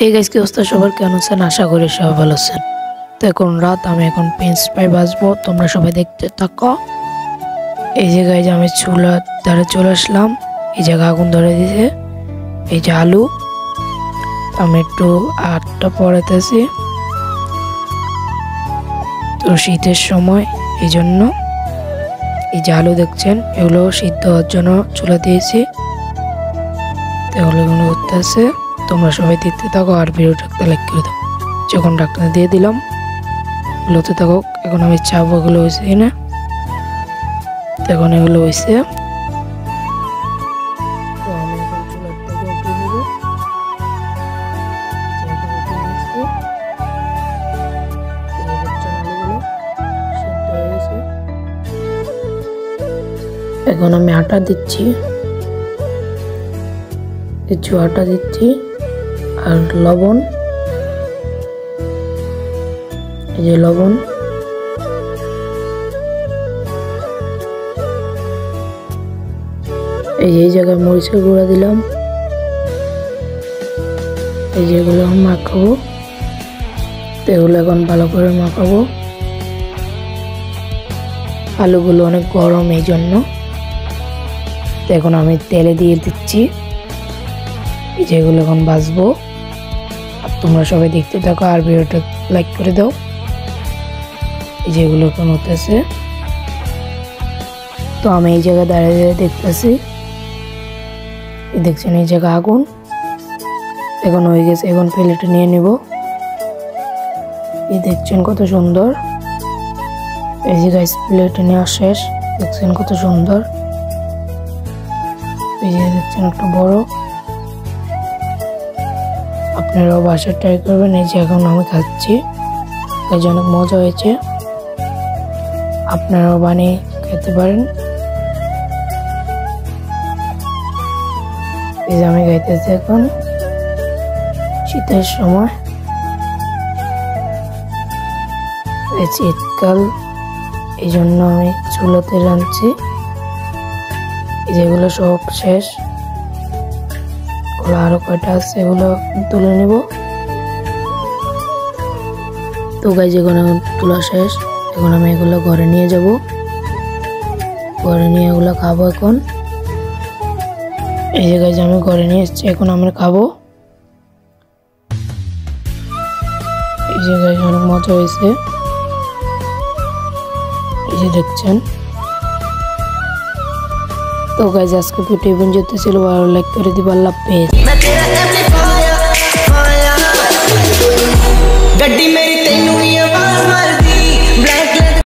এই গাইস কি অবস্থা সবার, কেমন আছেন? আশা করি সবাই ভালো আছেন। তো এখন রাত, আমি এখন ফ্রেঞ্চ ফ্রাই ভাজবো, তোমরা সবাই দেখতে থাকো। এই যে গাইস আমি চুলার ধারে চলে আসলাম, এই জায়গা আগুন ধরে দিয়েছে। এই যে আলু, আমি একটু আটটা পড়াইতেছি, তো শীতের সময় এই জন্য। এই যে আলু দেখছেন, এগুলো সিদ্ধ হওয়ার জন্য চুলা দিয়েছি, এগুলো করতেছে। তোমরা সবাই দেখতে থাকো আর ভিডিওটা লাইক করে দাও। যখন ঢাকনা দিয়ে দিলাম, লতে থাকো। এখন আমি চাপ এগুলো হয়েছে কিনা, এখন এগুলো হয়েছে। তো আমি এখন চুলার থেকে উঠে নেব। এখন আমি আটা দিচ্ছি, কিছু আটা দিচ্ছি আর লবণ। এই যে লবণ, এই জায়গায় মরিচের গুঁড়া দিলাম। এই যেগুলো মাখাবো, এগুলো এখন ভালো করে মাখাবো। আলুগুলো অনেক গরম, এই জন্য। এখন আমি তেলে দিয়ে দিচ্ছি, এই যেগুলো এখন ভাজবো। আর তোমরা সবাই দেখতে থাকো আর ভিডিওটা লাইক করে দাও। এই যেগুলো এখন হতেছে, তো আমি এই জায়গায় দাঁড়িয়ে দাঁড়িয়ে দেখতেছি। দেখছেন এই জায়গা আগুন এখন হয়ে গেছে। এখন প্লেটে নিয়ে নিব। এই দেখছেন কত সুন্দর। এই যে গাইস প্লেটে নেওয়া শেষ, দেখছেন কত সুন্দর। এই যে দেখছেন একটা বড়, আপনারাও বাসায় ট্রাই করবেন। এই যে এখন আমি খাচ্ছি, এই যে অনেক মজা হয়েছে, আপনারাও বানিয়ে খেতে পারেন। এই যে আমি খাইতেছি এখন শীতের সময়, শীতকাল, এই জন্য আমি চুলাতে রাঁধছি। যেগুলো সব শেষ, ওগুলো আরো কয়টা আছে, এগুলো তুলে নিব। তো গাইস এখন তোলা শেষ, এখন আমি এগুলো ঘরে নিয়ে যাব, ঘরে নিয়ে এগুলো খাবো এখন। এই যে গাইস আমি ঘরে নিয়ে এসেছি, এখন আমরা খাবো। এই যে গাইস অনেক মজা হয়েছে, এই যে দেখছেন। তো গাইস আজকে ভিডিও পর্যন্ত ছিল, ভালো লাইক করে দিবা। আল্লাহ হাফেজ।